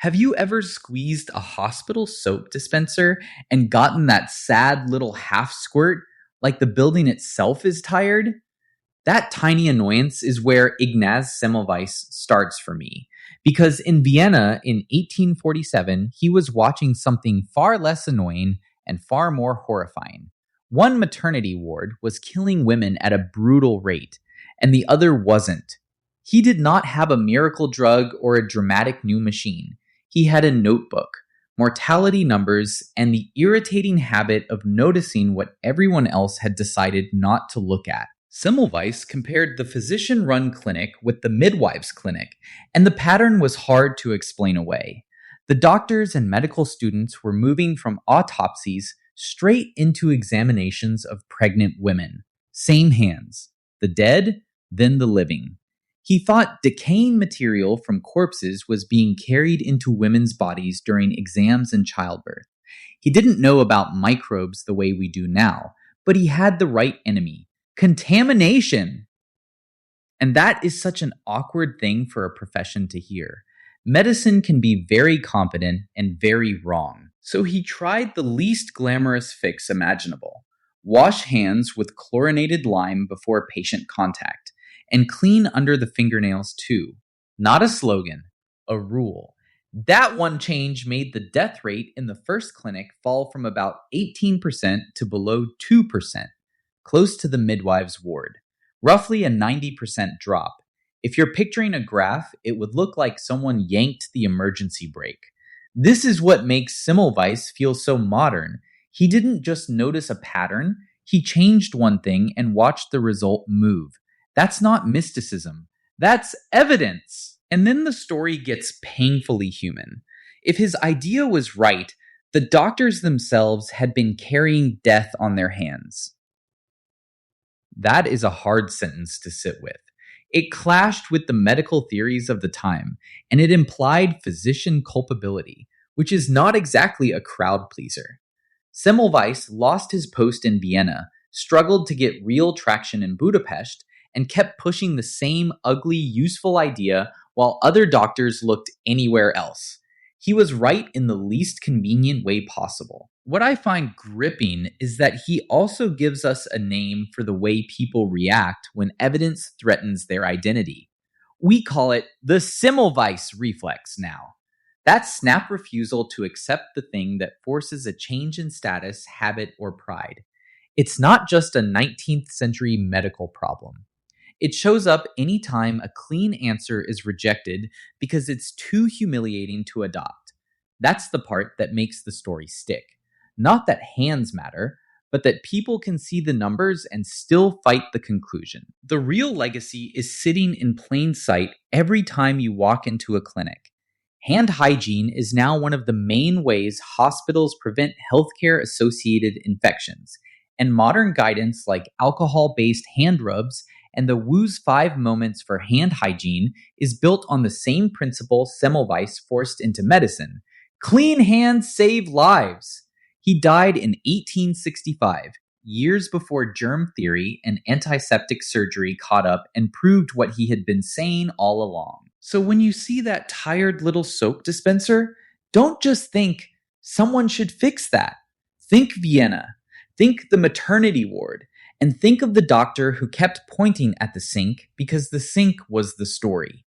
Have you ever squeezed a hospital soap dispenser and gotten that sad little half squirt like the building itself is tired? That tiny annoyance is where Ignaz Semmelweis starts for me. Because in Vienna in 1847, he was watching something far less annoying and far more horrifying. One maternity ward was killing women at a brutal rate, and the other wasn't. He did not have a miracle drug or a dramatic new machine. He had a notebook, mortality numbers, and the irritating habit of noticing what everyone else had decided not to look at. Semmelweis compared the physician-run clinic with the midwife's clinic, and the pattern was hard to explain away. The doctors and medical students were moving from autopsies straight into examinations of pregnant women. Same hands. The dead, then the living. He thought decaying material from corpses was being carried into women's bodies during exams and childbirth. He didn't know about microbes the way we do now, but he had the right enemy: contamination. And that is such an awkward thing for a profession to hear. Medicine can be very competent and very wrong. So he tried the least glamorous fix imaginable. Wash hands with chlorinated lime before patient contact, and clean under the fingernails too. Not a slogan, a rule. That one change made the death rate in the first clinic fall from about 18% to below 2%, close to the midwives' ward. Roughly a 90% drop. If you're picturing a graph, it would look like someone yanked the emergency brake. This is what makes Semmelweis feel so modern. He didn't just notice a pattern, he changed one thing and watched the result move. That's not mysticism. That's evidence. And then the story gets painfully human. If his idea was right, the doctors themselves had been carrying death on their hands. That is a hard sentence to sit with. It clashed with the medical theories of the time, and it implied physician culpability, which is not exactly a crowd pleaser. Semmelweis lost his post in Vienna, struggled to get real traction in Budapest, and kept pushing the same ugly, useful idea while other doctors looked anywhere else. He was right in the least convenient way possible. What I find gripping is that he also gives us a name for the way people react when evidence threatens their identity. We call it the Semmelweis reflex now. That snap refusal to accept the thing that forces a change in status, habit, or pride. It's not just a 19th century medical problem. It shows up anytime a clean answer is rejected because it's too humiliating to adopt. That's the part that makes the story stick. Not that hands matter, but that people can see the numbers and still fight the conclusion. The real legacy is sitting in plain sight every time you walk into a clinic. Hand hygiene is now one of the main ways hospitals prevent healthcare-associated infections, and modern guidance like alcohol-based hand rubs and the Wu's 5 moments for hand hygiene is built on the same principle Semmelweis forced into medicine. Clean hands save lives. He died in 1865, years before germ theory and antiseptic surgery caught up and proved what he had been saying all along. So when you see that tired little soap dispenser, don't just think, someone should fix that. Think Vienna. Think the maternity ward. And think of the doctor who kept pointing at the sink because the sink was the story.